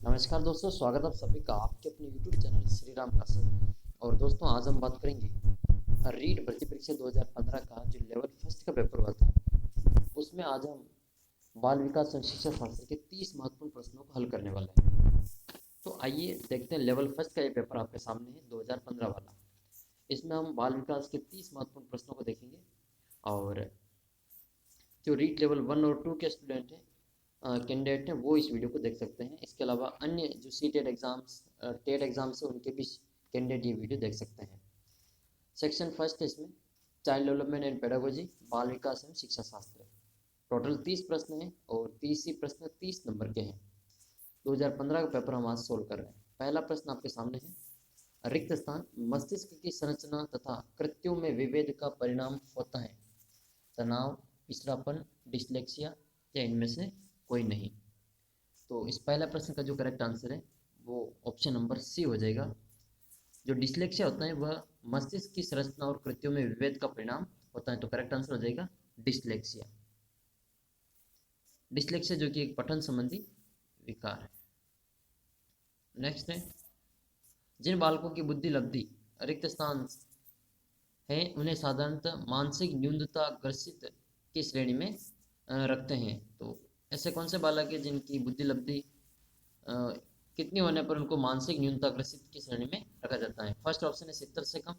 नमस्कार दोस्तों, स्वागत है आप सभी का आपके अपने YouTube channel Shri Ram classes. और दोस्तों, आज हम बात करेंगे रीट भर्ती परीक्षा 2015 का जो लेवल फर्स्ट का पेपर हुआ था, उसमें आज हम बाल विकास एवं शिक्षा शास्त्र के 30 महत्वपूर्ण प्रश्नों को हल करने वाले हैं। तो आइए देखते हैं, लेवल फर्स्ट का ये पेपर आपके सामने है 2015 वाला। इसमें हम बाल विकास के 30 महत्वपूर्ण प्रश्नों को देखेंगे। और जो रीट लेवल 1 और 2 के स्टूडेंट हैं, कैंडिडेट हैं, वो इस वीडियो को देख सकते हैं। इसके अलावा अन्य जो C TET exams, TET exams है, उनके भी कैंडिडेट ये वीडियो देख सकते हैं। सेक्शन फर्स्ट है इसमें चाइल्ड डेवलपमेंट एंड पेडागोजी, बाल विकास एवं शिक्षा शास्त्र। टोटल 30 प्रश्न हैं और 30 ही प्रश्न 30 नंबर के हैं। 2015 का पेपर हम आज सोल्व कर रहे हैं। पहला प्रश्न आपके सामने है, रिक्त स्थान मस्तिष्क की संरचना तथा कृत्यों में विभेद का परिणाम होता है। तनाव, पिछड़ापन, डिसलेक्सिया या इनमें से कोई नहीं। तो इस पहला प्रश्न का जो करेक्ट आंसर है वो ऑप्शन नंबर सी हो जाएगा। जो डिसलेक्सिया होता है वह मस्तिष्क की संरचना और कृत्यों में विभेद का परिणाम होता है। तो करेक्ट आंसर हो जाएगा डिसलेक्सिया। डिसलेक्सिया जो कि एक पठन संबंधी विकार है। नेक्स्ट है, जिन बालकों की बुद्धि लब्धि रिक्त स्थान है उन्हें साधारणतः मानसिक न्यूनता ग्रसित की श्रेणी में रखते हैं। तो ऐसे कौन से बालक हैं जिनकी बुद्धि लब्धि कितनी होने पर उनको मानसिक न्यूनता ग्रसित की श्रेणी में रखा जाता है? फर्स्ट ऑप्शन है 70 से कम,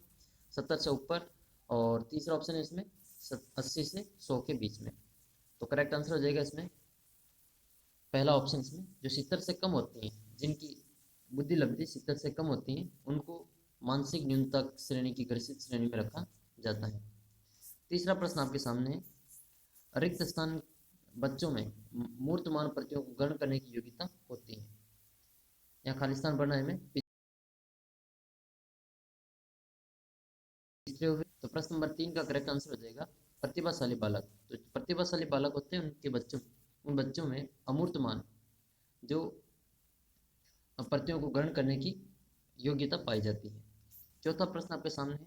70 से ऊपर, और तीसरा ऑप्शन है इसमें 80 से 100 के बीच में। तो करेक्ट आंसर हो जाएगा इसमें पहला ऑप्शन। इसमें जो 70 से कम होती हैं, जिनकी बुद्धि लब्धि 70 से कम होती हैं, उनको मानसिक न्यूनता श्रेणी की ग्रसित श्रेणी में रखा जाता है। तीसरा प्रश्न आपके सामने है, रिक्त स्थान बच्चों में मूर्तमान प्रतियों को ग्रहण करने की योग्यता होती है। यहाँ खालिस्तान भरना है हमें पिछड़े हुए। तो प्रश्न नंबर 3 का करेक्ट आंसर हो जाएगा प्रतिभाशाली बालक। तो प्रतिभाशाली बालक होते हैं उनके बच्चों, उन बच्चों में अमूर्तमान जो प्रतियों को ग्रहण करने की योग्यता पाई जाती है। चौथा प्रश्न आपके सामने है,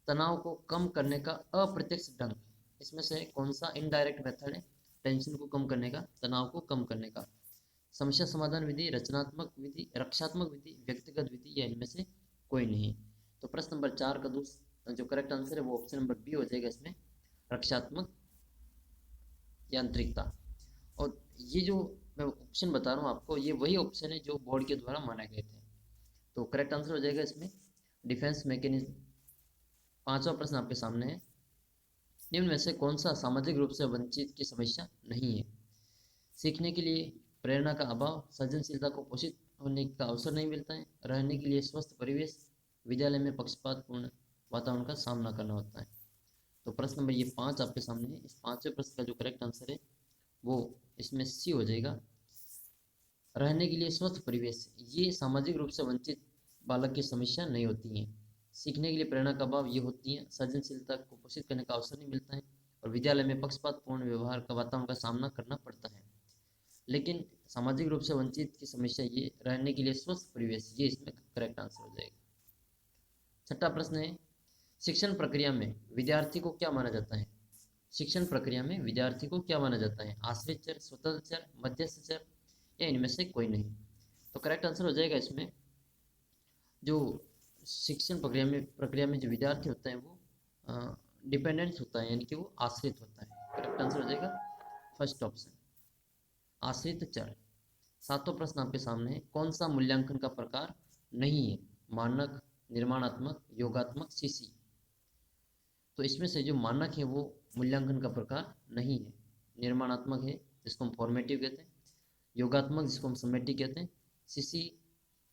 तनाव को कम करने का अप्रत्यक्ष ढंग इसमें से कौन सा इनडायरेक्ट मेथड है टेंशन को कम करने का, तनाव को कम करने का? समस्या समाधान विधि, रचनात्मक विधि, रक्षात्मक विधि, व्यक्तिगत विधि या इनमें से कोई नहीं। तो प्रश्न नंबर 4 का जो करेक्ट आंसर है वो ऑप्शन नंबर बी हो जाएगा इसमें, रक्षात्मक यांत्रिकता। और ये जो मैं ऑप्शन बता रहा हूँ आपको, ये वही ऑप्शन है जो बोर्ड के द्वारा माने गए थे। तो करेक्ट आंसर हो जाएगा इसमें डिफेंस मैकेनिज्म। पांचवा प्रश्न आपके सामने है, निम्न में से कौन सा सामाजिक रूप से वंचित की समस्या नहीं है? सीखने के लिए प्रेरणा का अभाव, सृजनशीलता को पोषित होने का अवसर नहीं मिलता है, रहने के लिए स्वस्थ परिवेश, विद्यालय में पक्षपातपूर्ण वातावरण का सामना करना होता है। तो प्रश्न नंबर ये 5 आपके सामने है। इस पांचवें प्रश्न का जो करेक्ट आंसर है वो इसमें सी हो जाएगा, रहने के लिए स्वस्थ परिवेश। ये सामाजिक रूप से वंचित बालक की समस्या नहीं होती है। सीखने के लिए प्रेरणा का अभाव ये होती है, सृजनशीलता को पोषित करने का अवसर नहीं मिलता है, और विद्यालय में पक्षपातपूर्ण व्यवहार का वातावरण का सामना करना पड़ता है। लेकिन सामाजिक रूप से वंचित की समस्या ये रहने के लिए स्वस्थ परिवेश, ये इसमें करेक्ट आंसर हो जाएगा। छठा प्रश्न है, शिक्षण प्रक्रिया में विद्यार्थी को क्या माना जाता है? शिक्षण प्रक्रिया में विद्यार्थी को क्या माना जाता है? आश्रित चर, स्वतंत्र चर, मध्यस्थ चर या इनमें से कोई नहीं। तो करेक्ट आंसर हो जाएगा इसमें जो शिक्षण प्रक्रिया में जो विद्यार्थी होता है वो डिपेंडेंट होता है, यानी कि वो आश्रित होता है। करेक्ट आंसर हो जाएगा फर्स्ट ऑप्शन, आश्रित चर। सातवां प्रश्न आपके सामने है, कौन सा मूल्यांकन का प्रकार नहीं है? मानक, निर्माणात्मक, योगात्मक, सीसी। तो इसमें से जो मानक है वो मूल्यांकन का प्रकार नहीं है। निर्माणात्मक है जिसको हम फॉर्मेटिव कहते हैं, योगात्मक जिसको हम समेटिव कहते हैं, सीसी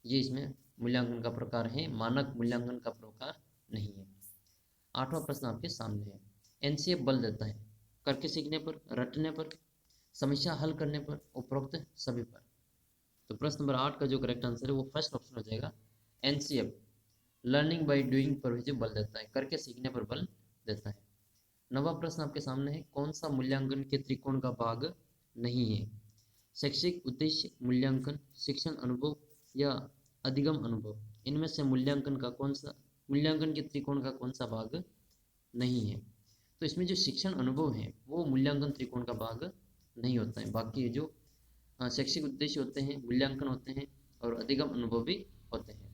ये इसमें मूल्यांकन का प्रकार है, मानक मूल्यांकन का प्रकार नहीं है। आठवां प्रश्न आपके सामने है, एनसीएफ बल देता है करके सीखने पर, रटने पर, समस्या हल करने पर, उपरोक्त सभी पर। तो प्रश्न नंबर 8 का जो करेक्ट आंसर है वो फर्स्ट ऑप्शन हो जाएगा, एनसीएफ लर्निंग बाय डूइंग पर भी जो बल देता है, करके सीखने पर बल देता है। नवा प्रश्न आपके सामने है, कौन सा मूल्यांकन के त्रिकोण का भाग नहीं है? शैक्षिक उद्देश्य, मूल्यांकन, शिक्षण अनुभव या अधिगम अनुभव, इनमें से मूल्यांकन के त्रिकोण का कौन सा भाग नहीं है? तो इसमें जो शिक्षण अनुभव है वो मूल्यांकन त्रिकोण का भाग नहीं होता है। बाकी जो शैक्षिक उद्देश्य होते हैं, मूल्यांकन होते हैं, और अधिगम अनुभवी होते हैं।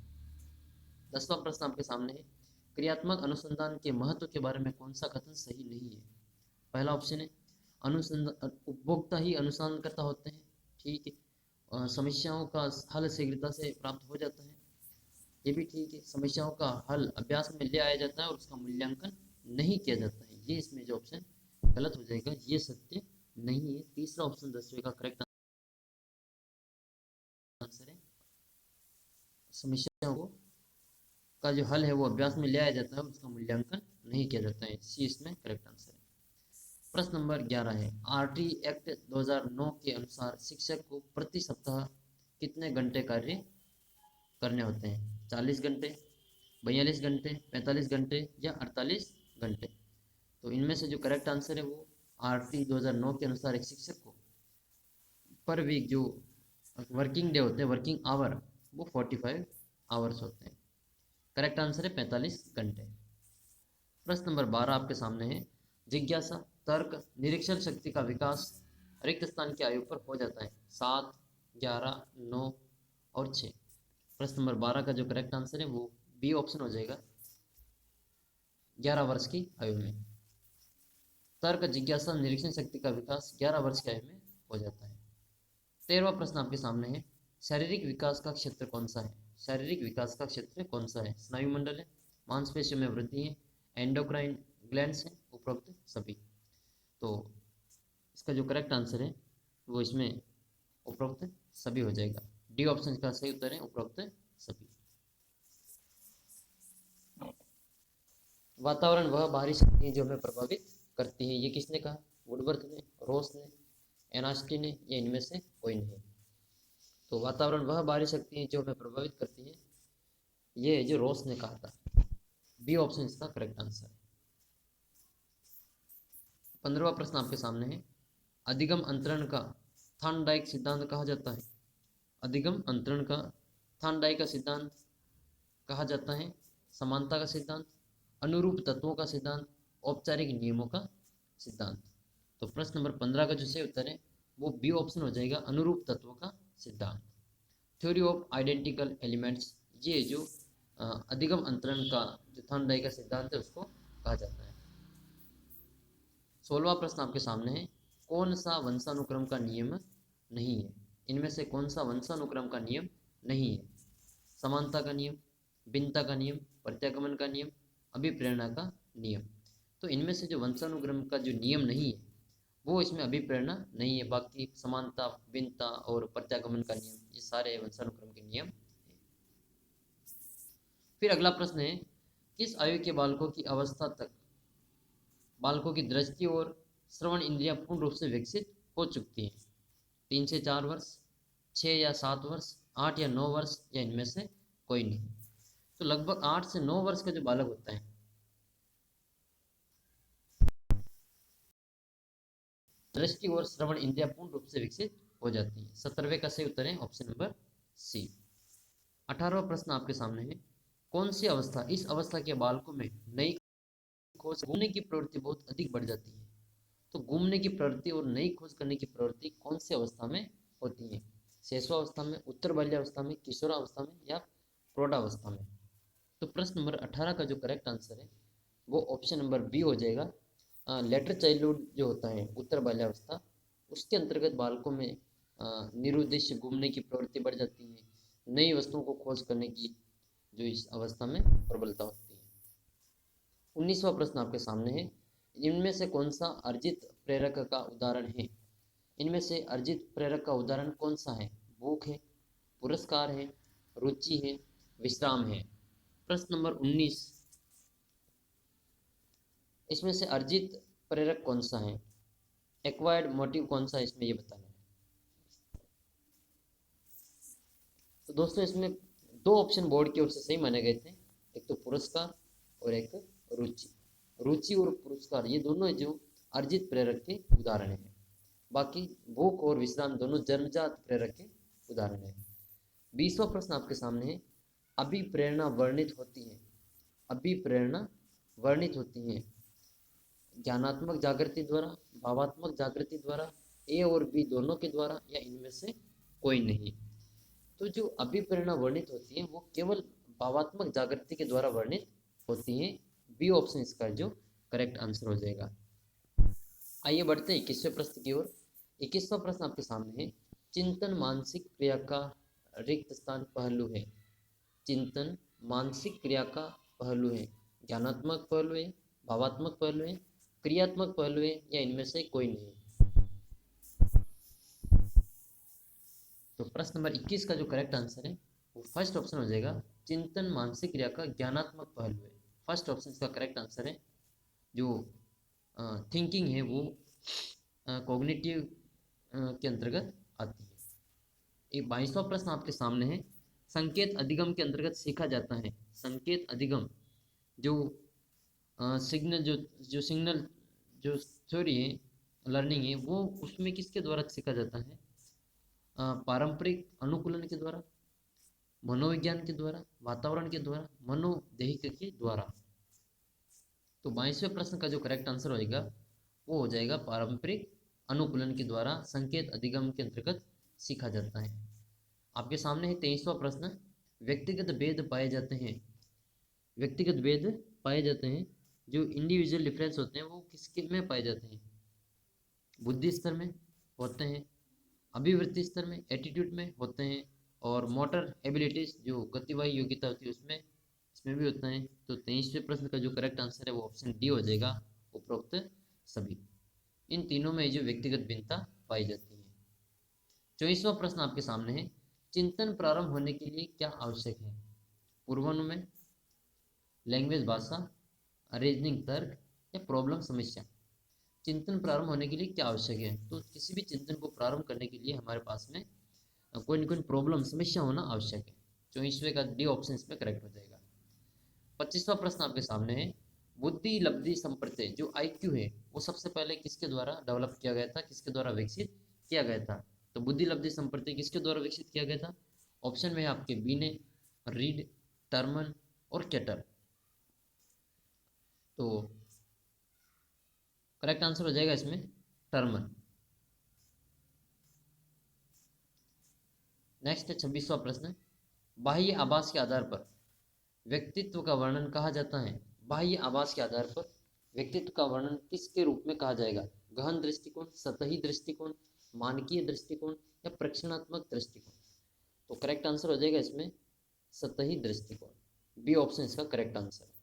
10वां प्रश्न आपके सामने है, क्रियात्मक अनुसंधान के महत्व के बारे में कौन सा कथन सही नहीं है? पहला ऑप्शन है, अनुसंधान उपभोक्ता ही अनुसंधानकर्ता होते हैं, ठीक है। समस्याओं का हल शीघ्रता से प्राप्त हो जाता है, ये भी ठीक है। समस्याओं का हल अभ्यास में ले आया जाता है और उसका मूल्यांकन नहीं किया जाता है, ये इसमें जो ऑप्शन गलत हो जाएगा, ये सत्य नहीं है। तीसरा ऑप्शन 10वें का करेक्ट आंसर है, समस्याओं को का जो हल है वो अभ्यास में ले आया जाता है, उसका मूल्यांकन नहीं किया जाता है, सी इसमें करेक्ट आंसर है। प्रश्न नंबर 11 है, आरटी एक्ट 2009 के अनुसार शिक्षक को प्रति सप्ताह कितने घंटे कार्य करने होते हैं? 40 घंटे, 42 घंटे, 45 घंटे या 48 घंटे? तो इनमें से जो करेक्ट आंसर है वो आरटी 2009 के अनुसार एक शिक्षक को पर वीक जो वर्किंग डे होते हैं, वर्किंग आवर, वो 45 आवर्स होते हैं। करेक्ट आंसर है 45 घंटे। प्रश्न नंबर 12 आपके सामने है, जिज्ञासा, तर्क, निरीक्षण शक्ति का विकास रिक्त स्थान की आयु पर हो जाता है? 7, 11, 9 और 6। प्रश्न नंबर 12 का जो करेक्ट आंसर है वो बी ऑप्शन हो जाएगा, 11 वर्ष की आयु में। तर्क, जिज्ञासा, निरीक्षण शक्ति का विकास 11 वर्ष की आयु में हो जाता है। 13वां प्रश्न आपके सामने है, शारीरिक विकास का क्षेत्र कौन सा है? शारीरिक विकास का क्षेत्र कौन सा है? स्नायु मंडल है, मांसपेशियों में वृद्धि है, एंडोक्राइन ग्लैंड्स है, उपरोक्त सभी। तो इसका जो करेक्ट आंसर है वो इसमें उपरोक्त सभी हो जाएगा, डी ऑप्शन का सही उत्तर है उपरोक्त सभी। वातावरण वह बाहरी शक्ति जो हमें प्रभावित करती है, ये किसने कहा? वुडवर्थ ने, रोस ने, एनास्टी ने, या इनमें से कोई नहीं? तो वातावरण वह बाहरी शक्ति है जो हमें प्रभावित करती है, ये जो रोस ने कहा था, बी ऑप्शन इसका करेक्ट आंसर है। 15वां प्रश्न आपके सामने है, अधिगम अंतरण का थॉर्नडाइक सिद्धांत कहा जाता है? अधिगम अंतरण का थॉर्नडाइक का सिद्धांत कहा जाता है, समानता का सिद्धांत, अनुरूप तत्वों का सिद्धांत, औपचारिक नियमों का सिद्धांत? तो प्रश्न नंबर 15 का जो सही उत्तर है वो बी ऑप्शन हो जाएगा, अनुरूप तत्वों का सिद्धांत। थ्योरी ऑफ आइडेंटिकल एलिमेंट्स, ये जो अधिगम अंतरण का जो थॉर्नडाइक का सिद्धांत है उसको कहा जाता है। 16वां प्रश्न आपके सामने है, कौन सा वंशानुक्रम का नियम नहीं है? इनमें से कौन सा वंशानुक्रम का नियम नहीं है? समानता का नियम, भिन्नता का नियम, प्रत्यागमन का नियम, अभिप्रेरणा का नियम? तो इनमें से जो वंशानुक्रम का जो नियम नहीं है वो इसमें अभिप्रेरणा नहीं है, बाकी समानता, भिन्नता और प्रत्यागमन का नियम, ये सारे वंशानुक्रम के नियम है। फिर अगला प्रश्न है, किस आयु के बालकों की अवस्था तक बालकों की दृष्टि और श्रवण इंद्रियां पूर्ण रूप से विकसित हो चुकती हैं? 3 से 4 वर्ष, 6 या 7 वर्ष, 8 या 9 वर्ष, या इनमें से कोई नहीं? तो लगभग 8 से 9 वर्ष का जो बालक होता है, दृष्टि और श्रवण इंद्रियां पूर्ण रूप से विकसित हो जाती है। 17वें का सही उत्तर है ऑप्शन नंबर सी। 18वां प्रश्न आपके सामने है, कौन सी अवस्था, इस अवस्था के बालकों में नई खोज, घूमने की प्रवृत्ति बहुत अधिक बढ़ जाती है? तो घूमने की प्रवृत्ति और नई खोज करने की प्रवृत्ति कौन सी अवस्था में होती है? शैशवावस्था में, उत्तर बाल्यावस्था में, किशोरावस्था में, या प्रौढ़ावस्था में? तो प्रश्न नंबर 18 का जो करेक्ट आंसर है वो ऑप्शन नंबर बी हो जाएगा, लेटर चाइल्डहुड जो होता है, उत्तर बाल्यावस्था, उसके अंतर्गत बालकों में निरुद्देश्य घूमने की प्रवृत्ति बढ़ जाती है, नई वस्तुओं को खोज करने की जो इस अवस्था में प्रबलता होती है। 19वां प्रश्न आपके सामने है, इनमें से कौन सा अर्जित प्रेरक का उदाहरण है? इनमें से अर्जित प्रेरक का उदाहरण कौन सा है? भूख है, पुरस्कार है, रुचि है, विश्राम है? प्रश्न नंबर 19, इसमें से अर्जित प्रेरक कौन सा है? एक्वायर्ड मोटिव कौन सा है इसमें, ये बताना है। तो दोस्तों इसमें दो ऑप्शन बोर्ड की ओर से सही माने गए थे, एक तो पुरस्कार और एक रुचि। रुचि और पुरस्कार ये दोनों जो अर्जित प्रेरक के उदाहरण हैं, बाकी भूख और विश्राम दोनों जन्मजात प्रेरक के उदाहरण हैं। 20वां प्रश्न आपके सामने है, अभिप्रेरणा वर्णित होती है, अभिप्रेरणा वर्णित होती है ज्ञानात्मक जागृति द्वारा, भावात्मक जागृति द्वारा, ए और बी दोनों के द्वारा, या इनमें से कोई नहीं? तो जो अभिप्रेरणा वर्णित होती है वो केवल भावात्मक जागृति के द्वारा वर्णित होती है। बी ऑप्शन इसका जो करेक्ट आंसर हो जाएगा। आइए बढ़ते हैं 21वें प्रश्न की ओर। 21वां प्रश्न आपके सामने है। चिंतन मानसिक क्रिया का रिक्त स्थान पहलू है। चिंतन मानसिक क्रिया का पहलू है। ज्ञानात्मक पहलू है, भावात्मक पहलू है, क्रियात्मक पहलू है, या इनमें से कोई नहीं। तो प्रश्न नंबर 21 का जो करेक्ट आंसर है वो फर्स्ट ऑप्शन हो जाएगा। चिंतन मानसिक क्रिया का ज्ञानात्मक पहलू है। फर्स्ट ऑप्शन इसका करेक्ट आंसर है। जो थिंकिंग है वो कॉग्निटिव के अंतर्गत आती है। एक 22वां प्रश्न आपके सामने है। संकेत अधिगम के अंतर्गत सीखा जाता है। संकेत अधिगम जो सिग्नल जो सिग्नल जो थ्योरी है, लर्निंग है, वो उसमें किसके द्वारा सीखा जाता है? पारंपरिक अनुकूलन के द्वारा, मनोविज्ञान के द्वारा, वातावरण के द्वारा, मनोदैहिक के द्वारा। तो 22वें प्रश्न का जो करेक्ट आंसर होएगा वो हो जाएगा पारंपरिक अनुकूलन के द्वारा संकेत अधिगम के अंतर्गत सीखा जाता है। आपके सामने है 23वां प्रश्न। व्यक्तिगत भेद पाए जाते हैं। व्यक्तिगत भेद पाए जाते हैं। जो इंडिविजुअल डिफरेंस होते हैं वो किसके में पाए जाते हैं? बुद्धि स्तर में होते हैं, अभिवृत्ति स्तर में, एटीट्यूड में होते हैं, और मोटर एबिलिटीज जो गतिवाही योग्यता होती है उसमें, इसमें भी होता है। तो 23वें प्रश्न का जो करेक्ट आंसर है वो ऑप्शन डी हो जाएगा, उपरोक्त सभी। इन तीनों में जो व्यक्तिगत भिन्नता पाई जाती है। 24वां प्रश्न आपके सामने है। चिंतन प्रारंभ होने के लिए क्या आवश्यक है? पूर्वानुमान, लैंग्वेज भाषा, रीजनिंग तर्क, या प्रॉब्लम समस्या। चिंतन प्रारंभ होने के लिए क्या आवश्यक है? तो किसी भी चिंतन को प्रारंभ करने के लिए हमारे पास में कोई ना कोई प्रॉब्लम समस्या होना आवश्यक है। 24वें का डी ऑप्शन इसमें करेक्ट हो जाएगा। 25वां प्रश्न आपके सामने है। बुद्धि लब्धि संप्रत्यय जो आईक्यू है वो सबसे पहले किसके द्वारा डेवलप किया गया था, किसके द्वारा विकसित किया गया था? तो बुद्धि लब्धि संप्रत्यय किसके द्वारा विकसित किया गया था? ऑप्शन में है आपके बी ने, रीड, टर्मन और केटर। तो करेक्ट आंसर हो जाएगा इसमें टर्मन। नेक्स्ट है 26वां प्रश्न। बाह्य आभास के आधार पर व्यक्तित्व का वर्णन कहा जाता है। बाह्य आभास के आधार पर व्यक्तित्व का वर्णन किसके रूप में कहा जाएगा? गहन दृष्टिकोण, सतही दृष्टिकोण, मानकीय दृष्टिकोण, या प्रेक्षणात्मक दृष्टिकोण। तो करेक्ट आंसर हो जाएगा इसमें सतही दृष्टिकोण। बी ऑप्शन इसका करेक्ट आंसर है।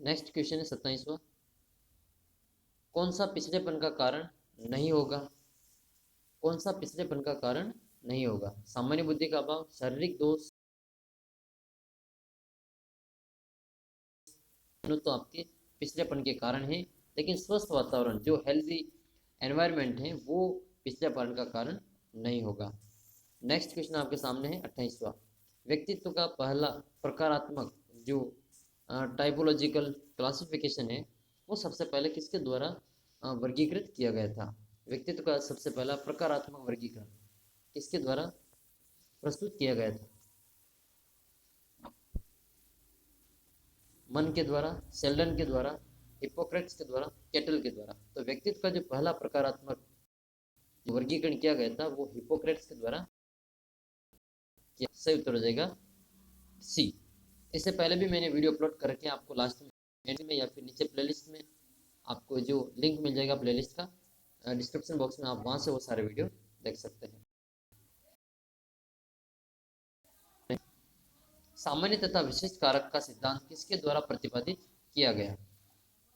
नेक्स्ट क्वेश्चन है 27वां। कौन सा पिछड़ेपन का कारण नहीं होगा? कौन सा पिछड़ेपन का कारण नहीं होगा? सामान्य बुद्धि का अभाव, शारीरिक दोष, तो आपके पिछड़ेपन के कारण है। लेकिन स्वस्थ वातावरण जो हेल्दी एनवायरनमेंट है वो पिछड़ेपन का कारण नहीं होगा। नेक्स्ट क्वेश्चन आपके सामने है 28वां। व्यक्तित्व का पहला प्रकारात्मक जो टाइपोलॉजिकल क्लासिफिकेशन है वो सबसे पहले किसके द्वारा वर्गीकृत किया गया था? व्यक्तित्व का सबसे पहला प्रकारात्मक वर्गीकरण किसके द्वारा प्रस्तुत किया गया था? मन के द्वारा, सेल्डन के द्वारा, हिपोक्रेट्स के द्वारा, केटल के द्वारा। तो व्यक्तित्व का जो पहला प्रकारात्मक वर्गीकरण किया गया था वो हिपोक्रेट्स के द्वारा किया। सही उत्तर हो जाएगा सी। इससे पहले भी मैंने वीडियो अपलोड कर रखे हैं, आपको लास्ट में एंड में या फिर नीचे प्लेलिस्ट में आपको जो लिंक मिल जाएगा प्लेलिस्ट का डिस्क्रिप्शन बॉक्स में, आप वहां से वो सारे वीडियो देख सकते हैं। सामान्य तथा विशिष्ट कारक का सिद्धांत किसके द्वारा प्रतिपादित किया गया?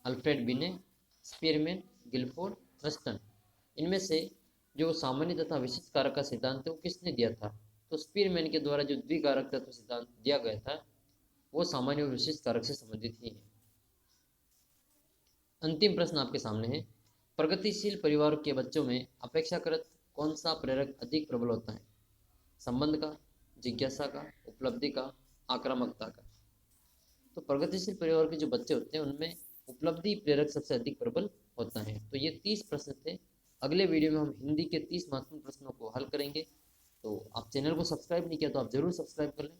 अल्फ्रेड बिने, स्पीरमैन, गिलफोर्ड, थ्रस्टन। इनमें से जो सामान्य तथा विशिष्ट कारक का सिद्धांत है वो किसने दिया था? तो स्पीरमैन के द्वारा जो द्विकारक तत्व सिद्धांत दिया गया था वो सामान्य और विशिष्ट कारक से संबंधित ही है। अंतिम प्रश्न आपके सामने है। प्रगतिशील परिवार के बच्चों में अपेक्षाकृत कौन सा प्रेरक अधिक प्रबल होता है? संबंध का, जिज्ञासा का, उपलब्धि का, आक्रामकता का। तो प्रगतिशील परिवार के जो बच्चे होते हैं उनमें उपलब्धि प्रेरक सबसे अधिक प्रबल होता है। तो ये 30 प्रश्न थे। अगले वीडियो में हम हिंदी के 30 महत्वपूर्ण प्रश्नों को हल करेंगे। तो आप चैनल को सब्सक्राइब नहीं किया तो आप जरूर सब्सक्राइब कर लें।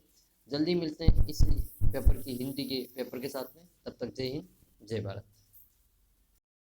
जल्दी मिलते हैं इस पेपर की, हिंदी के पेपर के साथ में। तब तक जय हिंद, जय भारत।